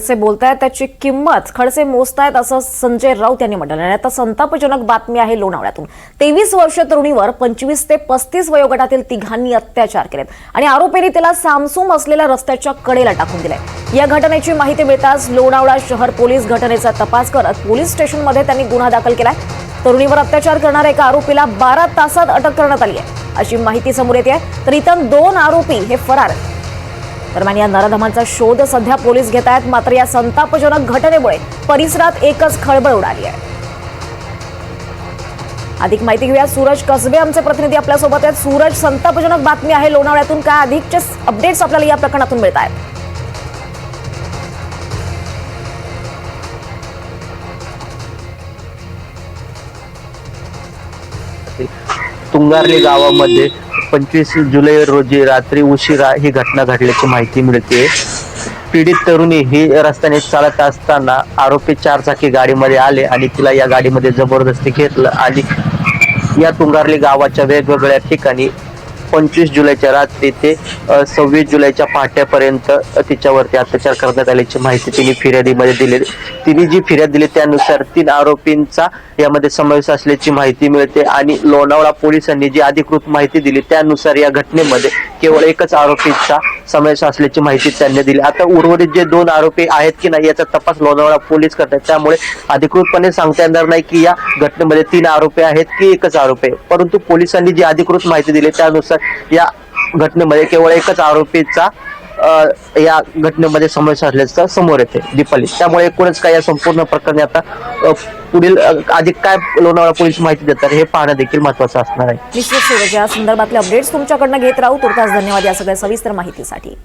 से बोलतायत त्याची किंमत खडसे मोजतायत असं संजय राऊत यांनी म्हटलं आहे। आता संतापजनक बातमी आहे लोणावळ्यातून। 23 वर्षीय तरुणीवर 25 ते 35 वयोगटातील तिघांनी अत्याचार केलेत आणि आरोपींनी तिला सामसूम असलेल्या रस्त्याच्या कडेला टाकून दिले। या घटनेची माहिती मिळताच लोणावळा शहर पोलीस घटनेचा तपास करत पोलीस स्टेशनमध्ये त्यांनी गुन्हा दाखल केलाय। तरुणीवर अत्याचार करणाऱ्या एका आरोपीला 12 तासात अटक करण्यात आली आहे अशी माहिती समोर येते आहे। तर इतर 2 आरोपी हे फरार आहेत। दरम्यान या नराधमांचा शोध सध्या पोलीस घेत आहेत। मात्र या संतापजनक घटनेमुळे परिसरात एकच खळबळ उडाली आहे। अधिक माहिती घेऊया, सूरज कसबे आमचे प्रतिनिधी आपल्या सोबत आहेत। सूरज, संतापजनक बातमी आहे लोणावळ्यातून, काय अधिकचे अपडेट्स आपल्याला या प्रकरणातून मिळत आहेत? तुंगारली गावामध्ये 25 जुलै रोजी रात्री उशिरा ही घटना घडल्याची माहिती मिळते। पीडित तरुणी ही रस्त्याने चालत असताना आरोपी 4 चाकी गाडीमध्ये आले आणि तिला या गाडीमध्ये जबरदस्ती घेतलं आणि या तुंगारली गावाच्या वेगवेगळ्या ठिकाणी 25 जुलैच्या रात्री ते 26 जुलैच्या पहाटेपर्यंत तिच्यावरती अत्याचार करण्यात आल्याची माहिती तिने फिर्यादीमध्ये दिली। तिने जी फिर्याद दिली त्यानुसार 3 आरोपींचा यामध्ये समावेश असल्याची माहिती मिळते आणि लोणावळा पोलिसांनी जी अधिकृत माहिती दिली त्यानुसार या घटनेमध्ये केवळ एकच आरोपीचा समावेश असल्याची माहिती त्यांनी दिली। आता उर्वरित जे 2 आरोपी आहेत की नाही याचा तपास लोणावळा पोलीस करतात, त्यामुळे अधिकृतपणे सांगता येणार नाही की या घटनेमध्ये 3 आरोपी आहेत की एकच आरोपी आहे। परंतु पोलिसांनी जी अधिकृत माहिती दिली त्यानुसार या घटनेमध्ये केवळ एकच आरोपीचा या घटनेमध्ये समावेश असल्याचं समोर येते दीपाली। त्यामुळे एकूणच काय या संपूर्ण प्रकरणी आता पुढील अधिक काय लोणावळा पोलीस माहिती देतात हे पाहणं देखील महत्त्वाचं असणार आहे। निश्चित सूरज, या संदर्भातले अपडेट्स तुमच्याकडनं घेत राहू। तुर्तास धन्यवाद या सगळ्या सविस्तर माहितीसाठी।